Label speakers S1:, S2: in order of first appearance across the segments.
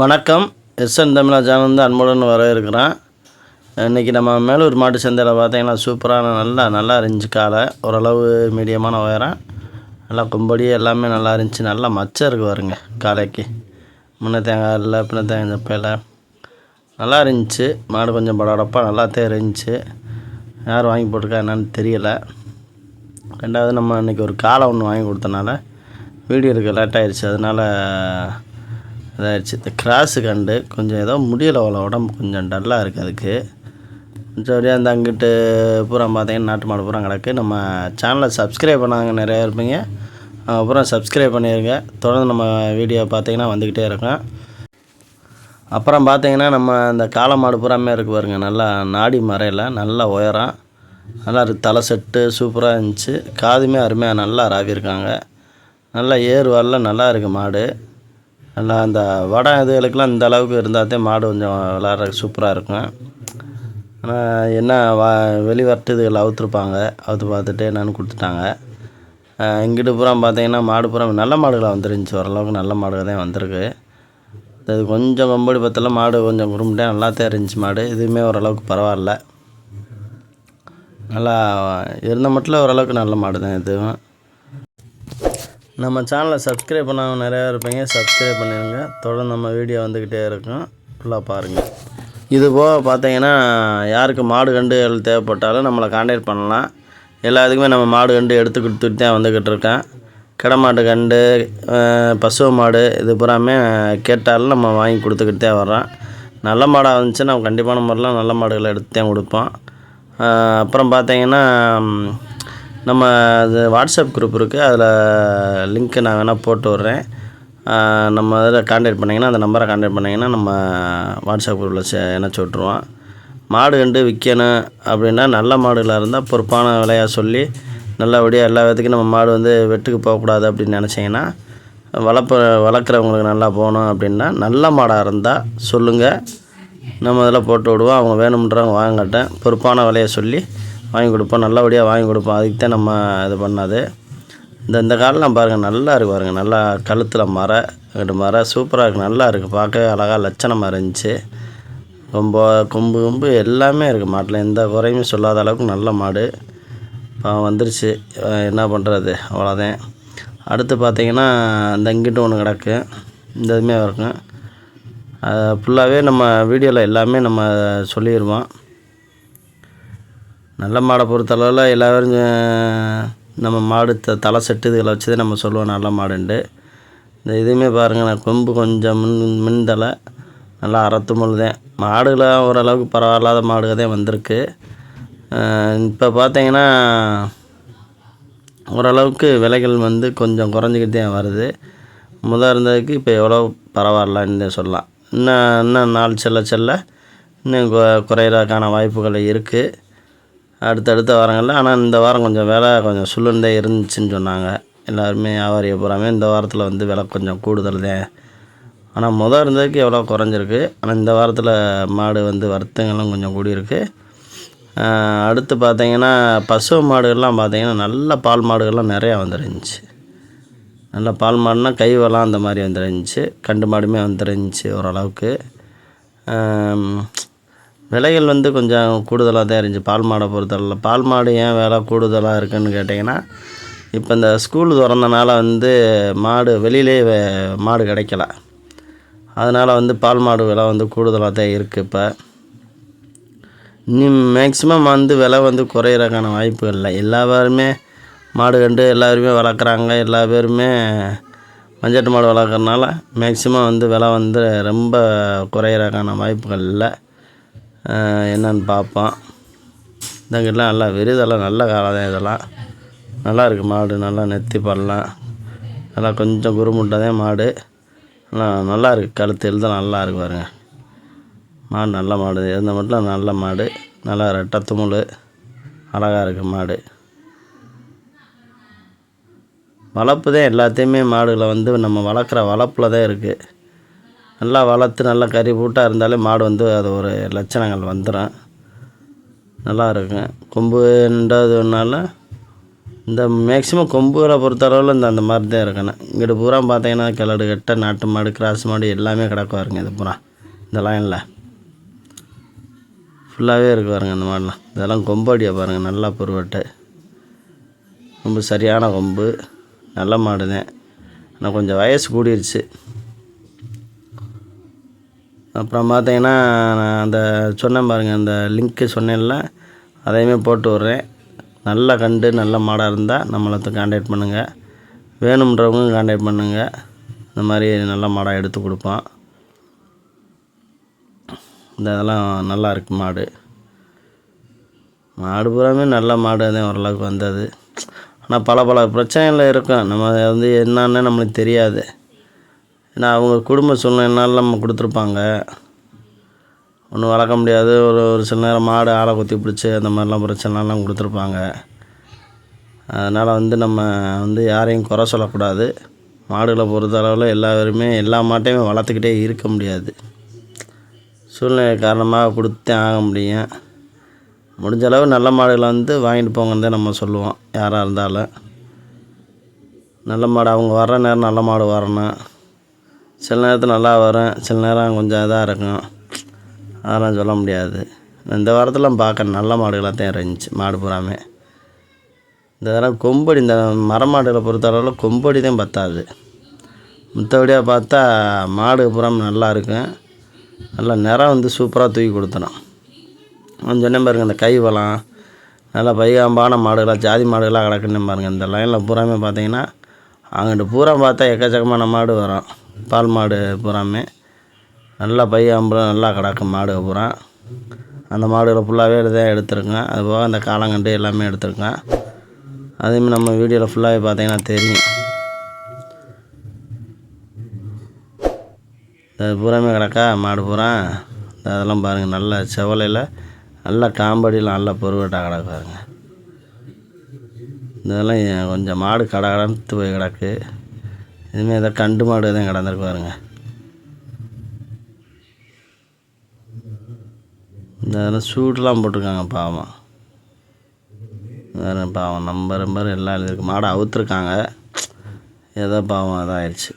S1: வணக்கம். எஸ்என் தமிழா சேனல் வந்து அன்புடன் வரவேற்கிறேன். இன்றைக்கி நம்ம மேலூர் மாட்டு சந்தையில் பார்த்தீங்கன்னா சூப்பரான நல்லா இருந்துச்சு. காலை ஓரளவு மீடியமான உயரம், நல்லா கொம்படி எல்லாமே நல்லா இருந்துச்சு. நல்லா மச்சம் இருக்குது பாருங்க. காலைக்கு முன்ன தேங்காய் இல்லை, பின்ன தேங்காய் சப்பையில் நல்லா இருந்துச்சு. மாடு கொஞ்சம் படப்படப்பாக நல்லாத்தே இருந்துச்சு. யார் வாங்கி போட்டிருக்கா என்னன்னு தெரியலை. ரெண்டாவது நம்ம இன்றைக்கி ஒரு காலை ஒன்று வாங்கி கொடுத்தனால வீடியோ எடுக்க லேட் ஆகிடுச்சு. அதனால் இதாகிடுச்சு. இந்த கிராஸு கண்டு கொஞ்சம் ஏதோ முடியலை, அவ்வளோ உடம்பு கொஞ்சம் டல்லாக இருக்குது. அதுக்கு மற்றபடியாக அந்த அங்கிட்டு பூரா பார்த்தீங்கன்னா நாட்டு மாடு பூரா கிடக்கு. நம்ம சேனலை சப்ஸ்கிரைப் பண்ணாங்க நிறையா இருப்பீங்க, அப்புறம் சப்ஸ்கிரைப் பண்ணிடுங்க. தொடர்ந்து நம்ம வீடியோ பார்த்தீங்கன்னா வந்துக்கிட்டே இருக்கோம். அப்புறம் பார்த்தீங்கன்னா நம்ம அந்த காளை மாடு பூராமே இருக்குது பாருங்க. நல்லா நாடி மறையில் நல்லா உயரம், நல்லா இருக்குது. தலை செட்டு சூப்பராக இருந்துச்சு. காதுமே அருமையாக நல்லா ராவியிருக்காங்க. நல்லா ஏறு வரல நல்லா இருக்குது மாடு. நல்லா அந்த வடம் இதுகளுக்கெல்லாம் இந்த அளவுக்கு இருந்தால்தே மாடு கொஞ்சம் விளாட்ற சூப்பராக இருக்கும். ஆனால் என்ன வெளி வரட்டு இதுகள் அவுத்துருப்பாங்க, அவுத்து பார்த்துட்டு என்னென்னு கொடுத்துட்டாங்க. இங்கிட்டு பூரா பார்த்தீங்கன்னா மாடு பூரா நல்ல மாடுகளாக வந்துருந்துச்சு. ஓரளவுக்கு நல்ல மாடுகள் தான் வந்திருக்கு. இது கொஞ்சம் கொம்படி பத்தில் மாடு கொஞ்சம் குறும்பிட்டே நல்லாத்தான் இருந்துச்சு மாடு. இதுவுமே ஓரளவுக்கு பரவாயில்ல, நல்லா இருந்த மட்டும் ஓரளவுக்கு நல்ல மாடு தான் இதுவும். நம்ம சேனலை சப்ஸ்கிரைப் பண்ணாமல் நிறையா இருப்பீங்க, சப்ஸ்கிரைப் பண்ணிடுங்க. தொடர்ந்து நம்ம வீடியோ வந்துக்கிட்டே இருக்கும், ஃபுல்லாக பாருங்கள். இது போக பார்த்தீங்கன்னா யாருக்கு மாடு கண்டுகள் தேவைப்பட்டாலும் நம்மளை கான்டாக்ட் பண்ணலாம். எல்லாத்துக்குமே நம்ம மாடு கண்டு எடுத்து கொடுத்துட்டு தான் வந்துக்கிட்டு இருக்கேன். கிடா மாட்டு கண்டு, பசு மாடு இது பூராமே கேட்டாலும் நம்ம வாங்கி கொடுத்துக்கிட்டு தான் வர்றோம். நல்ல மாடாக இருந்துச்சு நம்ம கண்டிப்பான முறையில் நல்ல மாடுகளை எடுத்து தான் கொடுப்போம். அப்புறம் பார்த்தீங்கன்னா நம்ம அது வாட்ஸ்அப் குரூப் இருக்குது, அதில் லிங்க்கு நான் வேணால் போட்டு விட்றேன். நம்ம அதில் கான்டாக்ட் பண்ணிங்கன்னா, அந்த நம்பரை கான்டாக்ட் பண்ணிங்கன்னா நம்ம வாட்ஸ்அப் குரூப்பில் இணைச்சி விட்ருவோம். மாடு கண்டு விற்கணும் அப்படின்னா நல்ல மாடுகளாக இருந்தால் பொறுப்பான விலையாக சொல்லி நல்லபடியாக எல்லா விதத்துக்கும் நம்ம மாடு வந்து வெட்டுக்கு போகக்கூடாது அப்படின்னு நினச்சிங்கன்னா, வளர்க்குறவங்களுக்கு நல்லா போகணும் அப்படின்னா நல்ல மாடாக இருந்தால் சொல்லுங்கள், நம்ம அதில் போட்டு விடுவோம். அவங்க வேணும்ன்றவங்க வாங்கட்டேன், பொறுப்பான விலையை சொல்லி வாங்கி கொடுப்போம், நல்லபடியாக வாங்கி கொடுப்போம். அதுக்கு தான் நம்ம இது பண்ணது. இந்த காலெலாம் பாருங்கள் நல்லா இருக்குது பாருங்கள். நல்லா கழுத்தில் மர சூப்பராக இருக்குது, நல்லா இருக்குது. பார்க்க அழகாக லட்சணமாக இருந்துச்சு. கொம்பு எல்லாமே இருக்குது மாட்டில், எந்த குறையுமே சொல்லாத அளவுக்கு நல்ல மாடு வந்துருச்சு. என்ன பண்ணுறது, அவ்வளோதான். அடுத்து பார்த்திங்கன்னா இந்த இங்கிட்டு ஒன்று கிடக்கு, இந்த இதுவுமே இருக்கும். ஃபுல்லாகவே நம்ம வீடியோவில் எல்லாமே நம்ம சொல்லிடுவோம். நல்ல மாடை பொறுத்தளவில் எல்லோரும் நம்ம மாடு தலை செட்டு இதில் வச்சு தான் நம்ம சொல்லுவோம் நல்ல மாடுண்டு. இந்த இதுவுமே பாருங்கள், நான் கொம்பு கொஞ்சம் மின் தலை நல்லா அறத்து முழுதேன். மாடுகளாக ஓரளவுக்கு பரவாயில்லாத மாடுகள் தான் வந்திருக்கு. இப்போ பார்த்தீங்கன்னா ஓரளவுக்கு விலைகள் வந்து கொஞ்சம் குறைஞ்சிக்கிட்டு தான் வருது. முதல் இருந்ததுக்கு இப்போ எவ்வளோ பரவாயில்லன்னு சொல்லலாம். இன்னும் நாள் செல்ல இன்னும் குறையிறதுக்கான வாய்ப்புகள் இருக்குது அடுத்தடுத்த வாரங்களில். ஆனால் இந்த வாரம் கொஞ்சம் விலை கொஞ்சம் சுள்ளுந்தே இருந்துச்சுன்னு சொன்னாங்க எல்லாருமே. வியாபாரியை பூராமே இந்த வாரத்தில் வந்து விலை கொஞ்சம் கூடுதல் தான். ஆனால் முதல் இருந்ததுக்கு எவ்வளோ குறைஞ்சிருக்கு. ஆனால் இந்த வாரத்தில் மாடு வந்து வருத்தங்களும் கொஞ்சம் கூடியிருக்கு. அடுத்து பார்த்திங்கன்னா பசு மாடுகள்லாம் பார்த்திங்கன்னா நல்ல பால் மாடுகள்லாம் நிறையா வந்துருந்துச்சு. நல்ல பால் மாடுனால் கைவெல்லாம் அந்த மாதிரி வந்துருந்துச்சு. கண்டு மாடுமே வந்துருந்துச்சு ஓரளவுக்கு. விலைகள் வந்து கொஞ்சம் கூடுதலாக தான் இருந்துச்சு பால் மாடை பொறுத்தளவில். பால் மாடு ஏன் விலை கூடுதலாக இருக்குதுன்னு கேட்டிங்கன்னா, இப்போ இந்த ஸ்கூல் திறந்தனால வந்து மாடு வெளியிலே மாடு கிடைக்கல. அதனால் வந்து பால் மாடு விலை வந்து கூடுதலாக தான் இருக்குது. இப்போ இன்னும் மேக்ஸிமம் வந்து விலை வந்து குறையிறதுக்கான வாய்ப்புகள் இல்லை. எல்லாருமே மாடு கண்டு எல்லாருமே வளர்க்குறாங்க. எல்லா பேருமே மஞ்சட்டு மாடு வளர்க்குறதுனால மேக்ஸிமம் வந்து விலை வந்து ரொம்ப குறையிறதுக்கான வாய்ப்புகள் இல்லை. என்னன்னு பார்ப்போம். இதெல்லாம் நல்லா விருதெல்லாம் நல்ல காலம் தான். இதெல்லாம் நல்லா இருக்குது மாடு. நல்லா நெத்தி பல்லாம் நல்லா கொஞ்சம் குறுமுட்டை தான் மாடு. நல்லா இருக்குது. கழுத்து எழுத நல்லா இருக்குது பாருங்க. மாடு நல்ல மாடு, இருந்த மட்டும் நல்ல மாடு. நல்லா ரெட்டை துமுள் அழகாக இருக்குது மாடு. வளர்ப்பு தான் எல்லாத்தையுமே மாடுகளை வந்து நம்ம வளர்க்குற வளர்ப்பில் தான் இருக்குது. நல்லா வளர்த்து நல்லா கறி பூட்டாக இருந்தாலே மாடு வந்து அது ஒரு லட்சணங்கள் வந்துடும். நல்லா இருக்கும். கொம்பு ரெண்டாவதுனால இந்த மேக்ஸிமம் கொம்புகளை பொறுத்தளவில் அந்த மாதிரி தான் இருக்கணும். இங்கிட்டு பூரா பார்த்தீங்கன்னா கிழடு கட்ட நாட்டு மாடு கிராஸ் மாடு எல்லாமே கிடக்கு பாருங்க. இது பூரா இந்த லைனில் ஃபுல்லாகவே இருக்கு பாருங்க. இந்த மாடெலாம் இதெல்லாம் கொம்பு அடியாக பாருங்கள். நல்லா பொருவட்டு ரொம்ப சரியான கொம்பு, நல்ல மாடு தான். ஆனால் கொஞ்சம் வயசு கூடிருச்சு. அப்புறம் பார்த்தீங்கன்னா நான் அந்த சொன்னேன் பாருங்கள், அந்த லிங்க்கு சொன்னேன்ல, அதையுமே போட்டு விட்றேன். நல்ல கண்டு நல்ல மாடாக இருந்தால் நம்மளை கான்டாக்ட் பண்ணுங்கள். வேணுன்றவங்க கான்டாக்ட் பண்ணுங்கள். இந்த மாதிரி நல்ல மாடாக எடுத்து கொடுப்போம். இதெல்லாம் நல்லா இருக்குது மாடு. மாடு பூராமே நல்ல மாடு தான் ஓரளவுக்கு வந்தது. ஆனால் பல பிரச்சனைகள் இருக்கும். நம்ம வந்து என்னன்னு நம்மளுக்கு தெரியாது. ஏன்னா அவங்க குடும்ப சூழ்நிலைனால நம்ம கொடுத்துருப்பாங்க. ஒன்றும் வளர்க்க முடியாது. ஒரு சில நேரம் மாடு ஆளை குத்தி பிடிச்சி அந்த மாதிரிலாம் பிரச்சனைலாம் கொடுத்துருப்பாங்க. அதனால் வந்து நம்ம வந்து யாரையும் குறை சொல்லக்கூடாது. மாடுகளை பொறுத்தளவில் எல்லா மாட்டையுமே வளர்த்துக்கிட்டே இருக்க முடியாது. சூழ்நிலை காரணமாக கொடுத்தே ஆக முடியும். முடிஞ்ச அளவு நல்ல மாடுகளை வந்து வாங்கிட்டு போங்கன்னு தான் நம்ம சொல்லுவோம். யாராக இருந்தாலும் நல்ல மாடு அவங்க வர்ற நேரம் நல்ல மாடு வரணும். சில நேரத்தில் நல்லா வரும், சில நேரம் கொஞ்சம் இதாக இருக்கும். அதெல்லாம் சொல்ல முடியாது. இந்த வாரத்தில் பார்க்க நல்ல மாடுகளாக தான் இருந்துச்சு மாடு பூராமே. இந்த தடவை கொம்படி, இந்த மரமாடுகளை பொறுத்தளவில் கொம்படி தான் பத்தாது. மற்றபடியாக பார்த்தா மாடு பூராமே நல்லா இருக்கும். நல்லா நிறம் வந்து சூப்பராக தூக்கி கொடுத்துடும். நான் சொன்னேன் பாருங்கள், இந்த கை வளம் நல்லா பைகாம்பான மாடுகளாக ஜாதி மாடுகளாக கிடக்குன்னு பாருங்கள். இந்த லைனில் பூராமே பார்த்தீங்கன்னா அங்கிட்டு பூரா பார்த்தா எக்கச்சக்கமான மாடு வரும். பால் மாடு பூராமே நல்லா பைகாம்புலாம் நல்லா கிடக்கும் மாடு பூரா. அந்த மாடுகளை ஃபுல்லாகவே தான் எடுத்துருக்கேன். அதுபோக அந்த காலங்கண்டு எல்லாமே எடுத்துருக்கேன். அதேமாதிரி நம்ம வீடியோவில் ஃபுல்லாகவே பார்த்தீங்கன்னா தெரியும். அது பூராமே கிடக்கா மாடு பூரா. அதெல்லாம் பாருங்கள், நல்ல செவலையில் நல்ல காம்படியில் நல்ல பொருவட்டாக கிடக்கு பாருங்க. இதெல்லாம் கொஞ்சம் மாடு கடத்து போய் கிடக்கு. இதுமாரி ஏதோ கண்டு மாடு தான் கிடந்திருக்கு பாருங்க. இந்த இதெல்லாம் சூடெலாம் போட்டிருக்காங்க பாவம். வேறு பாவம் நம்பர் எல்லாம் எழுதிருக்கு. மாடை அவுத்துருக்காங்க. ஏதோ பாவம் அதாகிடுச்சு.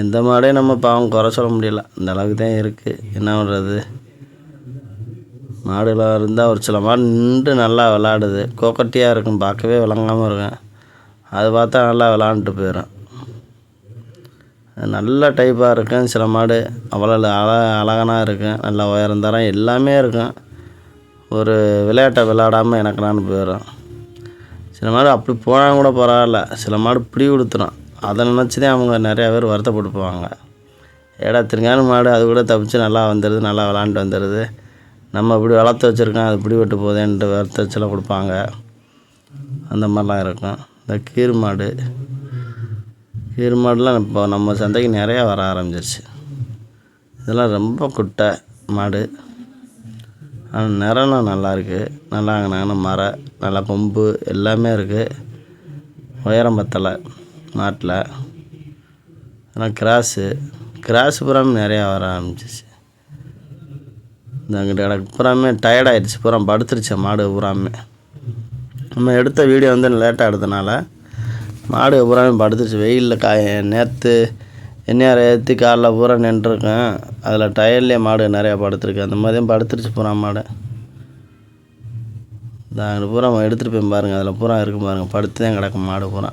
S1: எந்த மாடையும் நம்ம பாவம் குறை சொல்ல முடியல. இந்த அளவுக்கு தான் இருக்குது. என்ன பண்ணுறது? மாடுகளாக இருந்தால் ஒரு சில மாடு நின்று நல்லா விளாடுது. கோக்கட்டியாக இருக்கும், பார்க்கவே விளங்காமல் இருக்கும். அது பார்த்தா நல்லா விளாண்டுட்டு போயிடும். நல்ல டைப்பாக இருக்கும். சில மாடு அவ்வளோ அழகான இருக்கும். நல்லா உயரம் தரம் எல்லாமே இருக்கும். ஒரு விளையாட்டை விளையாடாமல் எனக்கு நான் போயிடும். சில மாடு அப்படி போனால் கூட பரவாயில்ல. சில மாடு பிடி கொடுத்துரும். அதை நினச்சி தான் அவங்க நிறையா பேர் வருத்தப்பட்டு போவாங்க. ஏடா திருங்கான மாடு அது கூட தப்பிச்சு நல்லா வந்துடுது, நல்லா விளாண்டு வந்துடுது. நம்ம இப்படி வளர்த்து வச்சுருக்கோம், அது இப்படி விட்டு போதேன்ட்டு வருத்தச்செல்லாம் கொடுப்பாங்க. அந்த மாதிரிலாம் இருக்கும். இந்த கீர் மாடுலாம் இப்போ நம்ம சந்தைக்கு நிறையா வர ஆரம்பிச்சிருச்சு. இதெல்லாம் ரொம்ப குட்டை மாடு. ஆனால் நிறம்லாம் நல்லாயிருக்கு. நல்லா மரம், நல்லா கொம்பு எல்லாமே இருக்குது. உயரம் பத்தலை மாட்டில். ஆனால் கிராஸு பூராமே நிறையா வர ஆரம்பிச்சிச்சு. இந்த அங்கிட்ட கிடக்கு பூராமே டயர்டாகிடுச்சு. பூரா படுத்துருச்சு மாடு பூராமே. நம்ம எடுத்த வீடியோ வந்து லேட்டாக எடுத்தனால மாடு பூராமே படுத்துருச்சு. வெயிலில் நேற்று எண்ணெயாரை ஏற்றி காலைல பூரா நின்றுருக்கேன். அதில் டயர்லேயே மாடு நிறையா படுத்துருக்கு. அந்த மாதிரியும் படுத்துருச்சு பூரா மாடு. இந்த அங்கிட்டு பூரா எடுத்துகிட்டு போய் பாருங்கள். அதில் பூரா இருக்கும் பாருங்கள், படுத்து தான் கிடக்கும் மாடு பூரா.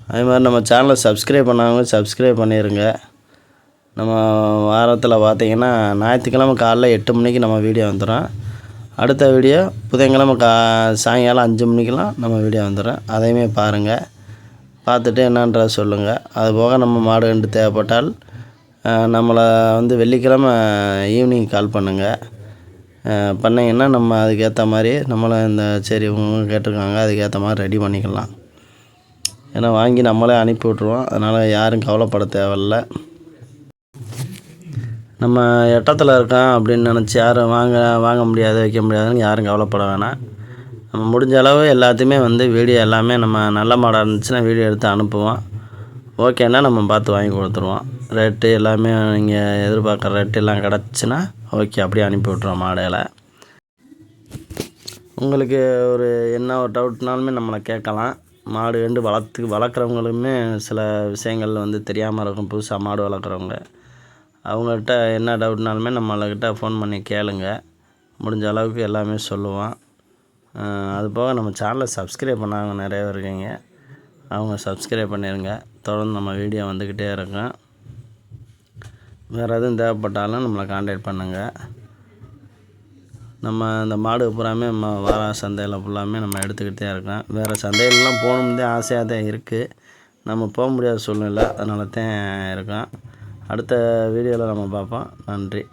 S1: அதே மாதிரி நம்ம சேனலை சப்ஸ்கிரைப் பண்ணாங்க, சப்ஸ்கிரைப் பண்ணிடுங்க. நம்ம வாரத்தில் பார்த்திங்கன்னா ஞாயிற்றுக்கிழமை காலைல 8 மணிக்கு நம்ம வீடியோ வந்துடும். அடுத்த வீடியோ புதன்கிழமை சாயங்காலம் 5 மணிக்கெலாம் நம்ம வீடியோ வந்துடும். அதையுமே பாருங்கள். பார்த்துட்டு என்னன்றதை சொல்லுங்கள். அதுபோக நம்ம மாடு கண்டு தேவைப்பட்டால் நம்மளை வந்து வெள்ளிக்கிழமை ஈவினிங் கால் பண்ணுங்கள். பண்ணிங்கன்னா நம்ம அதுக்கேற்ற மாதிரி நம்மளை சரி இவங்க கேட்டிருக்காங்க, அதுக்கேற்ற மாதிரி ரெடி பண்ணிக்கலாம். ஏன்னா வாங்கி நம்மளே அனுப்பி விட்ருவோம். அதனால் யாரும் கவலைப்பட தேவையில்ல. நம்ம எட்டத்தில் இருக்கோம் அப்படின்னு நினச்சி யாரும் வாங்க முடியாது, வைக்க முடியாதுன்னு யாரும் கவலைப்பட வேணாம். நம்ம முடிஞ்ச அளவு எல்லாத்தையுமே வந்து வீடியோ எல்லாமே நம்ம நல்ல மாடாக இருந்துச்சுன்னா வீடியோ எடுத்து அனுப்புவோம். ஓகேன்னா நம்ம பார்த்து வாங்கி கொடுத்துருவோம். ரேட்டு எல்லாமே நீங்கள் எதிர்பார்க்குற ரேட்டு எல்லாம் கிடச்சின்னா ஓகே, அப்படியே அனுப்பி விட்ருவோம் மாடுகளை. உங்களுக்கு என்ன ஒரு டவுட்னாலுமே நம்மளை கேட்கலாம். மாடு கண்டு வளர்க்குறவங்களுமே சில விஷயங்கள் வந்து தெரியாமல் இருக்கும். புதுசாக மாடு வளர்க்குறவங்க அவங்கள்ட்ட என்ன டவுட்னாலுமே நம்மள்கிட்ட ஃபோன் பண்ணி கேளுங்க. முடிஞ்ச அளவுக்கு எல்லாமே சொல்லுவோம். அதுபோக நம்ம சேனலை சப்ஸ்கிரைப் பண்ணாங்க நிறைய பேர் இருக்கீங்க. அவங்க சப்ஸ்கிரைப் பண்ணிடுங்க. தொடர்ந்து நம்ம வீடியோ வந்துக்கிட்டே இருக்கும். வேறு எதுவும் தேவைப்பட்டாலும் நம்மளை கான்டாக்ட் பண்ணுங்கள். நம்ம இந்த மாடு பூராமே வார சந்தையில் ஃபுல்லாமே நம்ம எடுத்துக்கிட்டு தான் இருக்கோம். வேறு சந்தையிலலாம் போகணும்னு தான் ஆசையாக தான் இருக்குது. நம்ம போக முடியாத சூழ்நிலை, அதனால தான் இருக்கோம். அடுத்த வீடியோவில் நம்ம பார்ப்போம். நன்றி.